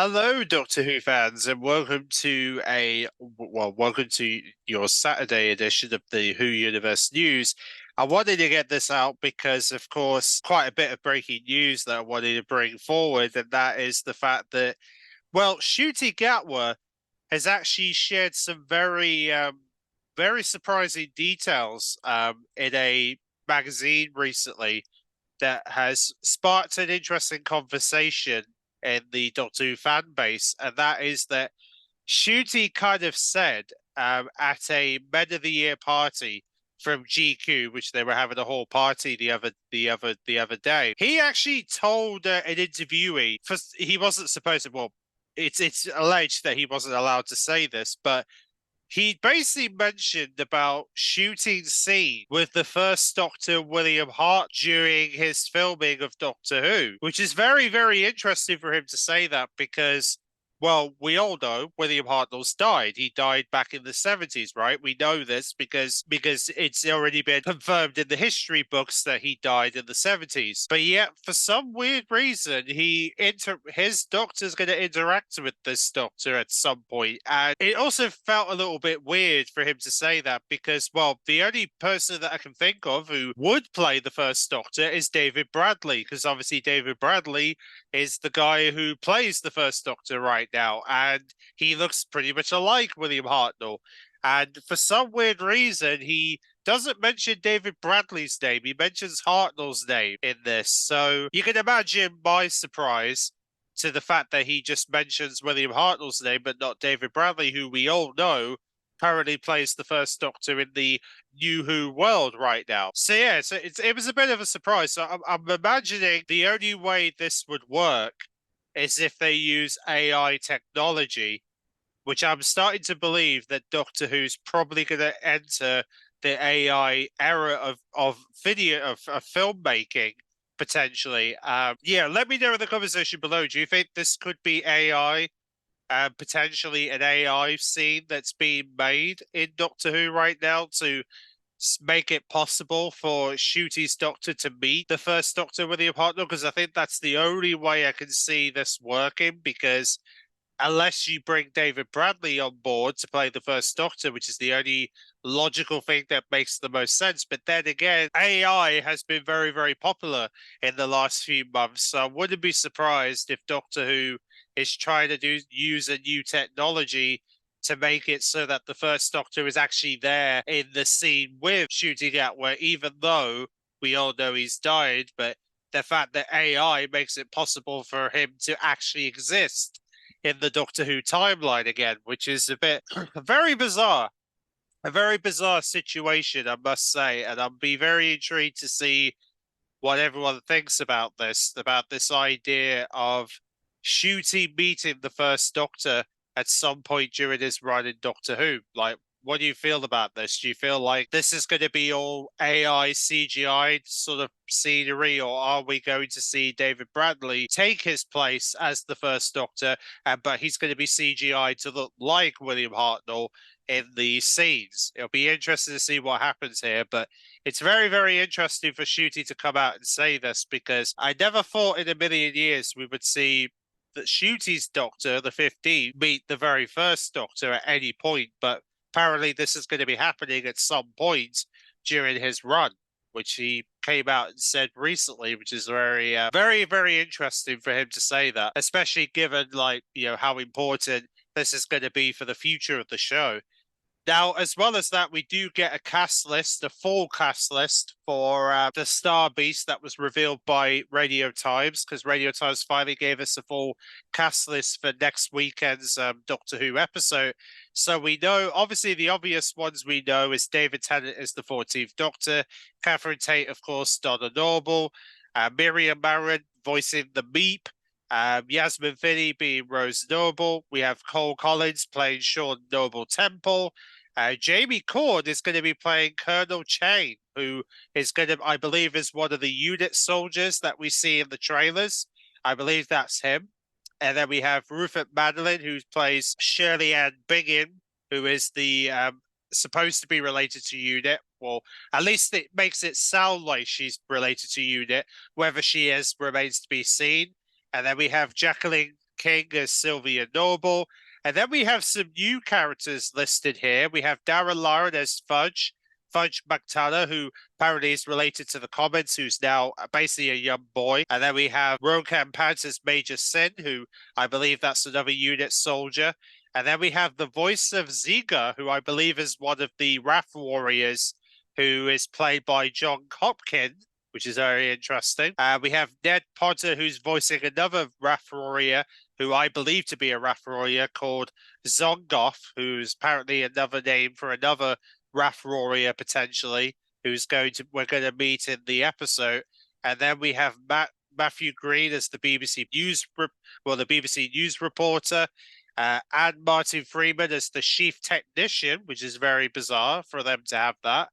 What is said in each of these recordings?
Hello, Doctor Who fans, and welcome to your Saturday edition of the Who Universe News. I wanted to get this out because, of course, quite a bit of breaking news that I wanted to bring forward, and that is the fact that, Ncuti Gatwa has actually shared some very surprising details in a magazine recently that has sparked an interesting conversation in the Doctor Who fan base, and that is that Ncuti kind of said at a Men of the Year party from GQ, which they were having a whole party the other day. He actually told an interviewee, he wasn't supposed to. Well, it's alleged that he wasn't allowed to say this, but he basically mentioned about shooting scene with the first Doctor William Hart during his filming of Doctor Who, which is very, very interesting for him to say that because, well, we all know William Hartnell's died. He died back in the 70s, right? We know this because it's already been confirmed in the history books that he died in the 70s. But yet, for some weird reason, his doctor's going to interact with this doctor at some point, and it also felt a little bit weird for him to say that because, well, the only person that I can think of who would play the first Doctor is David Bradley, because obviously David Bradley is the guy who plays the first Doctor right now, and he looks pretty much alike William Hartnell. And for some weird reason, he doesn't mention David Bradley's name. He mentions Hartnell's name in this. So you can imagine my surprise to the fact that he just mentions William Hartnell's name, but not David Bradley, who we all know currently plays the first Doctor in the New Who world right now. So yeah, it was a bit of a surprise. So I'm imagining the only way this would work is if they use AI technology, which I'm starting to believe that Doctor Who's probably going to enter the AI era of filmmaking potentially. Yeah, let me know in the conversation below. Do you think this could be AI? Potentially an AI scene that's being made in Doctor Who right now to make it possible for Ncuti's Doctor to meet the first Doctor, William Hartnell, because I think that's the only way I can see this working, because unless you bring David Bradley on board to play the first Doctor, which is the only logical thing that makes the most sense. But then again, AI has been very, very popular in the last few months. So I wouldn't be surprised if Doctor Who is trying to use a new technology to make it so that the first Doctor is actually there in the scene with Ncuti Gatwa, even though we all know he's died. But the fact that AI makes it possible for him to actually exist in the Doctor Who timeline again, which is a bit very bizarre. A very bizarre situation, I must say, and I'll be very intrigued to see what everyone thinks about this idea of Ncuti meeting the first Doctor at some point during his run in Doctor Who. Like, what do you feel about this? Do you feel like this is going to be all AI CGI sort of scenery, or are we going to see David Bradley take his place as the first Doctor, but he's going to be CGI to look like William Hartnell in the scenes? It'll be interesting to see what happens here, but it's very, very interesting for Ncuti to come out and say this, because I never thought in a million years we would see that Ncuti's Doctor, the 15th, meet the very first Doctor at any point, but apparently this is going to be happening at some point during his run, which he came out and said recently, which is very, very interesting for him to say that, especially given, like, how important this is going to be for the future of the show. Now, as well as that, we do get a full cast list for the Star Beast that was revealed by Radio Times, because Radio Times finally gave us a full cast list for next weekend's Doctor Who episode. So we know, obviously, the obvious ones we know is David Tennant as the 14th Doctor, Catherine Tate, of course, Donna Noble, Miriam Marin voicing the Meep, Yasmin Finney being Rose Noble. We have Cole Collins playing Sean Noble Temple. Jamie Cord is going to be playing Colonel Chain, who is going to, I believe, is one of the unit soldiers that we see in the trailers. I believe that's him. And then we have Rupert Madeline, who plays Shirley Ann Biggin, who is the supposed to be related to Unit. Well, at least it makes it sound like she's related to Unit. Whether she is remains to be seen. And then we have Jacqueline King as Sylvia Noble. And then we have some new characters listed here. We have Darren Lauren as Fudge McTaller, who apparently is related to the comics, who's now basically a young boy. And then we have Rokan Pants as Major Sin, who I believe that's another unit soldier. And then we have the voice of Ziga, who I believe is one of the Wrath Warriors, who is played by John Hopkins, which is very interesting. We have Ned Potter, who's voicing another Wrath Warrior, who I believe to be a Wrath Warrior called Zongoth, who's apparently another name for another Wrath Warrior potentially, we're going to meet in the episode. And then we have Matthew Green as the BBC News reporter, and Martin Freeman as the chief technician, which is very bizarre for them to have that.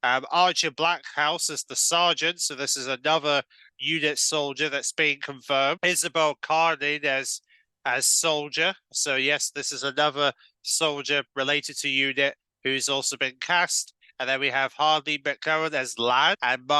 Archer Blackhouse as the sergeant, so this is another unit soldier that's being confirmed. Isabel Carney as soldier, so yes, this is another soldier related to unit who's also been cast. And then we have Harley McCowan as Lad and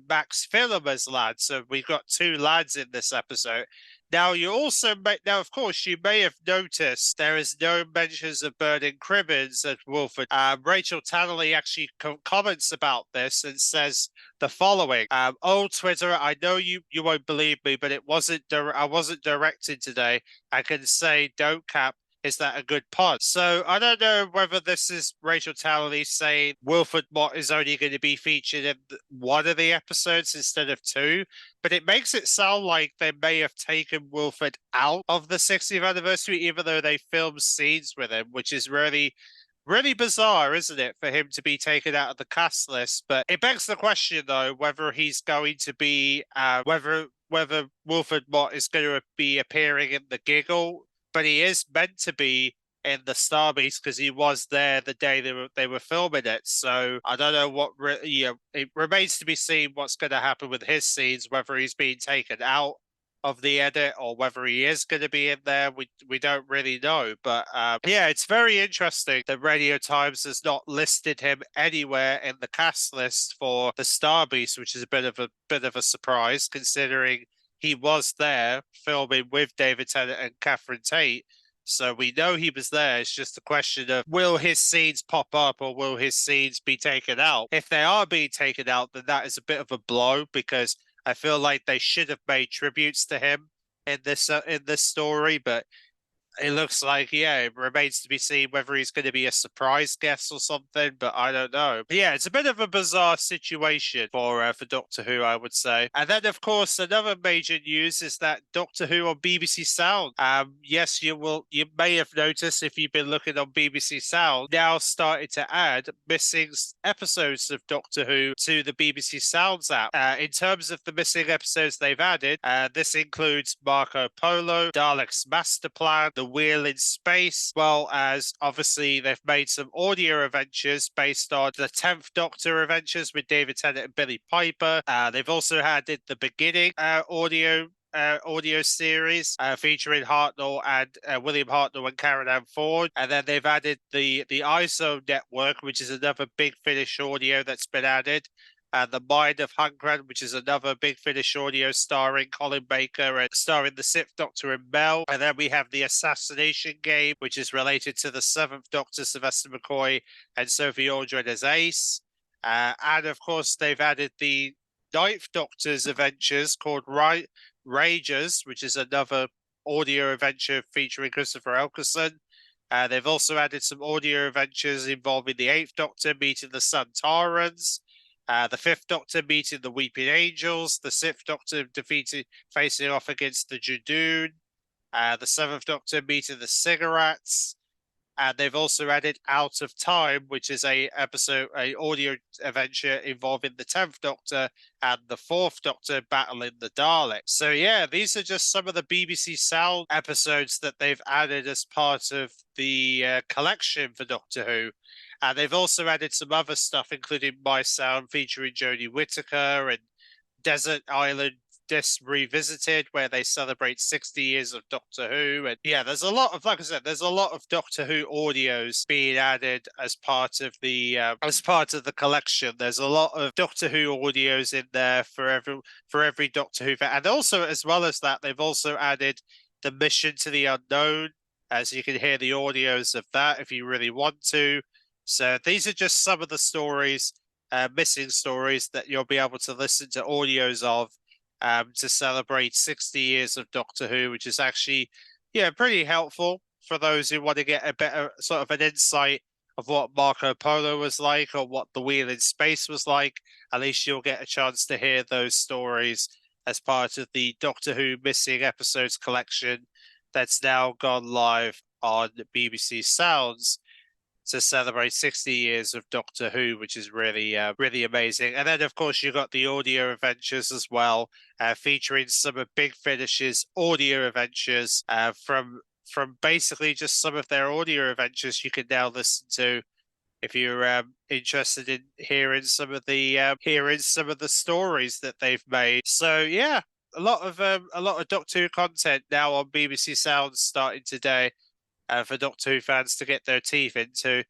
Max Phillum as Lad. So we've got two lads in this episode. Now, of course, you may have noticed there is no mentions of Burning Cribbins at Wolford. Rachel Tannerly actually comments about this and says the following: "Oh, Twitter, I know you won't believe me, but I wasn't directed today. I can say, don't cap. Is that a good pod?" So I don't know whether this is Rachel Townley saying Wilford Mott is only going to be featured in one of the episodes instead of two, but it makes it sound like they may have taken Wilford out of the 60th anniversary, even though they filmed scenes with him, which is really bizarre, isn't it, for him to be taken out of the cast list? But it begs the question, though, whether he's going to be, whether Wilford Mott is going to be appearing in the Giggle. But he is meant to be in the Star Beast because he was there the day they were filming it. So I don't know it remains to be seen what's going to happen with his scenes, whether he's being taken out of the edit or whether he is going to be in there. We don't really know. But yeah, it's very interesting that Radio Times has not listed him anywhere in the cast list for the Star Beast, which is a bit of a surprise considering he was there filming with David Tennant and Catherine Tate. So we know he was there. It's just a question of, will his scenes pop up or will his scenes be taken out? If they are being taken out, then that is a bit of a blow because I feel like they should have made tributes to him in this story. But it looks like, yeah, it remains to be seen whether he's going to be a surprise guest or something, but I don't know. But yeah, it's a bit of a bizarre situation for Doctor Who, I would say. And then, of course, another major news is that Doctor Who on BBC Sound. Yes, you may have noticed if you've been looking on BBC Sound, now started to add missing episodes of Doctor Who to the BBC Sounds app. In terms of the missing episodes they've added, this includes Marco Polo, Daleks Master Plan, The Wheel in Space, well as obviously they've made some audio adventures based on the 10th Doctor adventures with David Tennant and Billy Piper. They've also added the beginning audio series featuring Hartnell and William Hartnell and Karen Ann Ford, and then they've added the ISO network, which is another Big Finish audio that's been added. The Mind of Hunkran, which is another Big Finish audio starring Colin Baker and starring the 6th Doctor and Mel. And then we have the Assassination Game, which is related to the 7th Doctor, Sylvester McCoy and Sophie Aldred as Ace. And of course, they've added the 9th Doctor's adventures called Ragers, which is another audio adventure featuring Christopher Eccleston. They've also added some audio adventures involving the 8th Doctor meeting the Santarans. The 5th Doctor meeting the Weeping Angels, the 6th Doctor facing off against the Judoon, the 7th Doctor meeting the Cigarettes, and they've also added Out of Time, which is a audio adventure involving the 10th Doctor and the 4th Doctor battling the Daleks. So yeah, these are just some of the BBC Sound episodes that they've added as part of the collection for Doctor Who. And they've also added some other stuff, including My Sound featuring Jodie Whittaker and Desert Island Disc Revisited, where they celebrate 60 years of Doctor Who. And yeah, there's a lot of, like I said, there's a lot of Doctor Who audios being added as part of the collection. There's a lot of Doctor Who audios in there for every Doctor Who fan. And also, as well as that, they've also added the Mission to the Unknown, as you can hear the audios of that if you really want to. So these are just some of the stories, missing stories that you'll be able to listen to audios of to celebrate 60 years of Doctor Who, which is actually, yeah, pretty helpful for those who want to get a better sort of an insight of what Marco Polo was like or what the Wheel in Space was like. At least you'll get a chance to hear those stories as part of the Doctor Who missing episodes collection that's now gone live on BBC Sounds to celebrate 60 years of Doctor Who, which is really, really amazing. And then, of course, you got the audio adventures as well, featuring some of Big Finish's audio adventures from basically just some of their audio adventures you can now listen to if you're interested in hearing some of the stories that they've made. So yeah, a lot of Doctor Who content now on BBC Sounds starting today for Doctor Who fans to get their teeth into.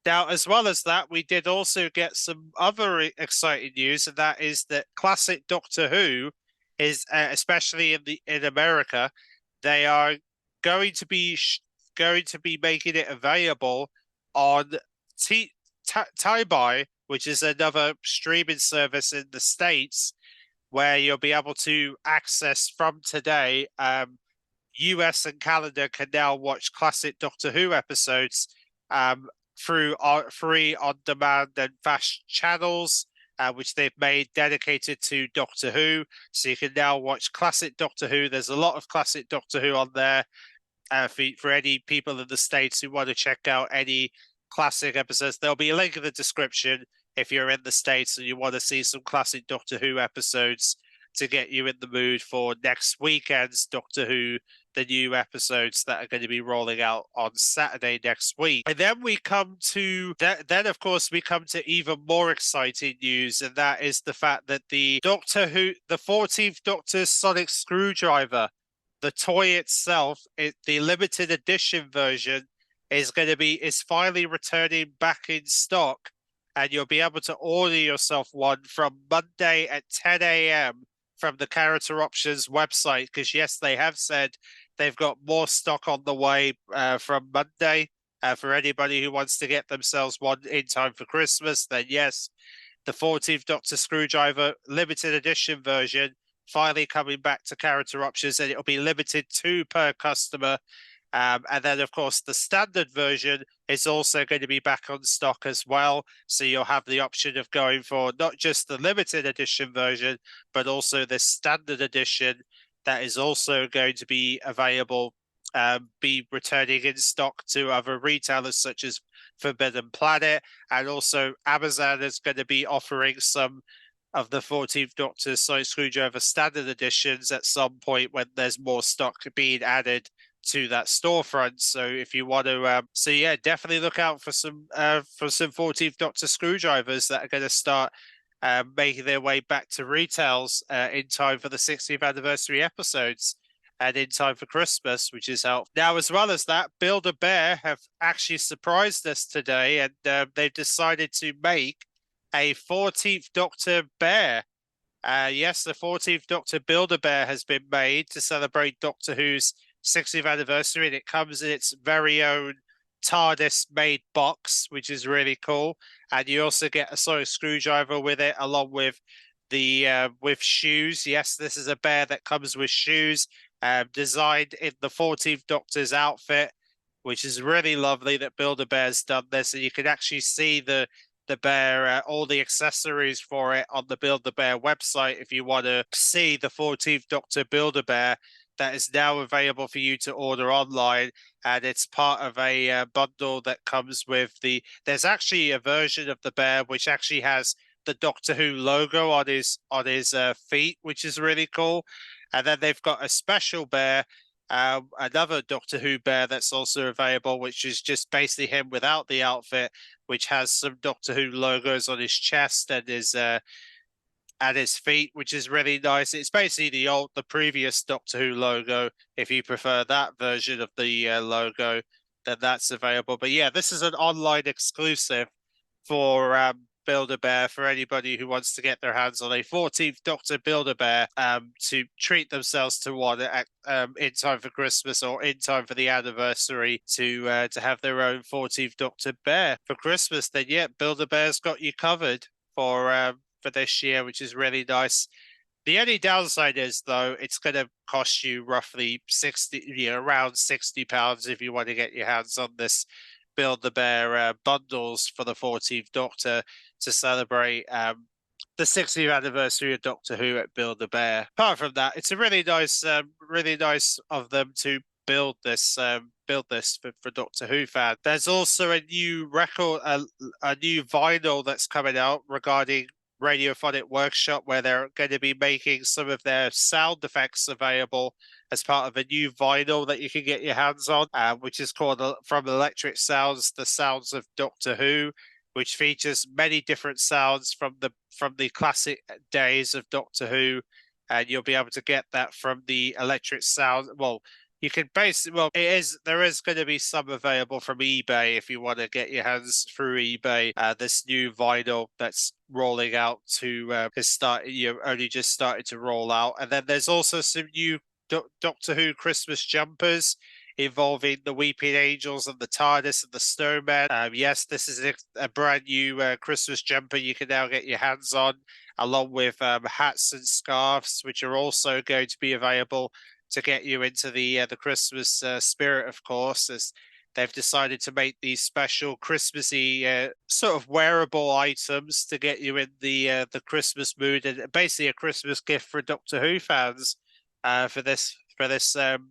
Now, as well as that, we did also get some other exciting news, and that is that classic Doctor Who is, especially in America, they are going to be making it available on Tubi, which is another streaming service in the States, where you'll be able to access from today. US and Canada can now watch classic Doctor Who episodes through free on-demand and fast channels, which they've made dedicated to Doctor Who. So you can now watch classic Doctor Who. There's a lot of classic Doctor Who on there for any people in the States who want to check out any classic episodes. There'll be a link in the description if you're in the States and you want to see some classic Doctor Who episodes to get you in the mood for next weekend's Doctor Who, the new episodes that are going to be rolling out on Saturday next week. And then we come to then of course we come to even more exciting news, and that is the fact that the Doctor Who, the 14th Doctor's Sonic Screwdriver, the toy itself, the limited edition version, is finally returning back in stock, and you'll be able to order yourself one from Monday at 10 a.m. from the Character Options website, because yes, they have said they've got more stock on the way from Monday for anybody who wants to get themselves one in time for Christmas. Then yes, the 14th Doctor Screwdriver limited edition version finally coming back to Character Options, and it'll be limited 2 per customer. And then, of course, the standard version is also going to be back on stock as well. So you'll have the option of going for not just the limited edition version, but also the standard edition that is also going to be available, be returning in stock to other retailers such as Forbidden Planet. And also Amazon is going to be offering some of the 14th Doctor Sonic Screwdriver standard editions at some point when there's more stock being added to that storefront. So if you want to, yeah, definitely look out for some 14th Doctor screwdrivers that are going to start making their way back to retails in time for the 60th anniversary episodes and in time for Christmas, which is helpful. Now, as well as that, Build-A-Bear have actually surprised us today, and they've decided to make a 14th Doctor bear. Yes, the 14th Doctor Build-A-Bear has been made to celebrate Doctor Who's 60th anniversary, and it comes in its very own TARDIS-made box, which is really cool. And you also get a sort of screwdriver with it, along with the with shoes. Yes, this is a bear that comes with shoes, designed in the 14th Doctor's outfit, which is really lovely that Build-A-Bear's done this. And you can actually see the bear, all the accessories for it on the Build-A-Bear website if you want to see the 14th Doctor Build-A-Bear. That is now available for you to order online, and it's part of a bundle that comes with there's actually a version of the bear which actually has the Doctor Who logo on his feet, which is really cool. And then they've got a special bear, another Doctor Who bear that's also available, which is just basically him without the outfit, which has some Doctor Who logos on his chest and at his feet, which is really nice. It's basically the previous Doctor Who logo. If you prefer that version of the logo, then that's available. But yeah, this is an online exclusive for Build-A-Bear for anybody who wants to get their hands on a 14th Doctor Build-A-Bear to treat themselves to one in time for Christmas or in time for the anniversary to have their own 14th Doctor Bear for Christmas. Then yeah, Build-A-Bear's got you covered for this year, which is really nice. The only downside is, though, it's going to cost you roughly around £60 if you want to get your hands on this Build-A-Bear bundles for the 14th Doctor to celebrate the 60th anniversary of Doctor Who at Build-A-Bear. Apart from that, it's a really nice of them to build this for Doctor Who fans. There's also a new record, a new vinyl that's coming out regarding Radiophonic Workshop, where they're going to be making some of their sound effects available as part of a new vinyl that you can get your hands on, which is called From Electric Sounds, The Sounds of Doctor Who, which features many different sounds from the classic days of Doctor Who, and you'll be able to get that from the electric sound. Well, you can there is going to be some available from eBay if you want to get your hands through eBay. This new vinyl that's rolling out only just started to roll out. And then there's also some new Doctor Who Christmas jumpers involving the Weeping Angels and the TARDIS and the Snowman. Yes, this is a brand new Christmas jumper you can now get your hands on, along with hats and scarves, which are also going to be available to get you into the Christmas spirit, of course, as they've decided to make these special Christmassy sort of wearable items to get you in the Christmas mood, and basically a Christmas gift for Doctor Who fans for this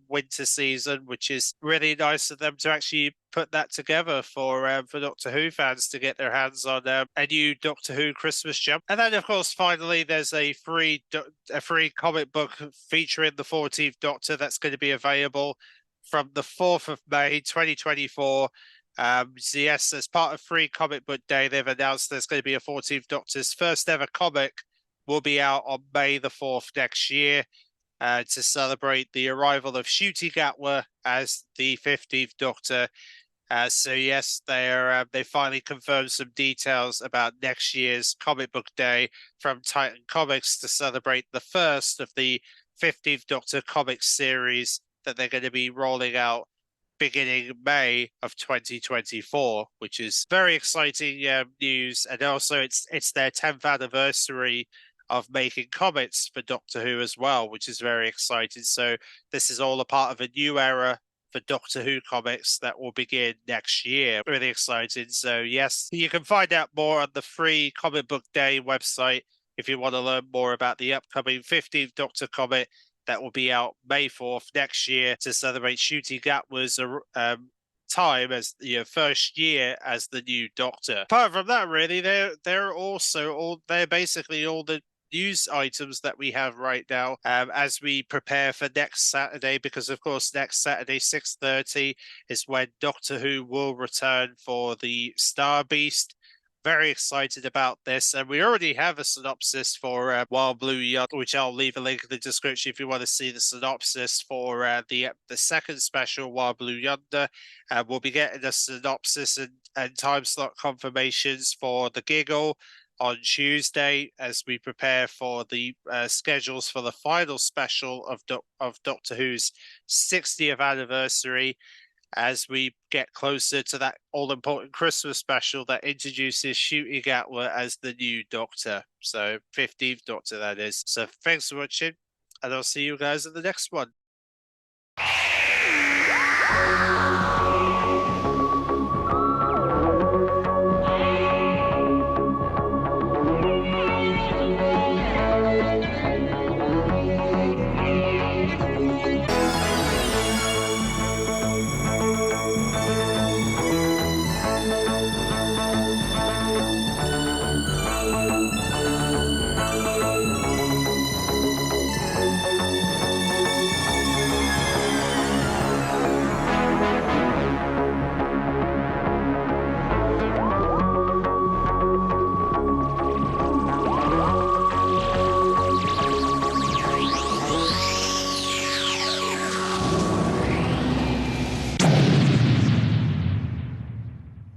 winter season, which is really nice of them to actually put that together for Doctor Who fans to get their hands on a new Doctor Who Christmas jump. And then, of course, finally, there's a free comic book featuring the 14th Doctor that's going to be available from the 4th of May, 2024. So yes, as part of Free Comic Book Day, they've announced there's going to be a 14th Doctor's first ever comic will be out on May the 4th next year. To celebrate the arrival of Ncuti Gatwa as the 15th Doctor. So yes, they finally confirmed some details about next year's Comic Book Day from Titan Comics to celebrate the first of the 15th Doctor comic series that they're going to be rolling out beginning May of 2024, which is very exciting news. And also it's their 10th anniversary of making comics for Doctor Who as well, which is very exciting. So this is all a part of a new era for Doctor Who comics that will begin next year. Really exciting. So yes, you can find out more on the Free Comic Book Day website if you want to learn more about the upcoming 15th Doctor comic that will be out May 4th next year to celebrate Ncuti Gatwa's time as first year as the new Doctor. Apart from that, really, they're basically all the news items that we have right now as we prepare for next Saturday, because of course next Saturday 6:30 is when Doctor Who will return for the Star Beast. Very excited about this, and we already have a synopsis for Wild Blue Yonder, which I'll leave a link in the description if you want to see the synopsis for the second special, Wild Blue Yonder. We'll be getting a synopsis and time slot confirmations for the Giggle on Tuesday as we prepare for the schedules for the final special of Doctor Who's 60th anniversary, as we get closer to that all-important Christmas special that introduces Ncuti Gatwa as the new Doctor. So 15th Doctor, that is. So thanks for watching, and I'll see you guys in the next one.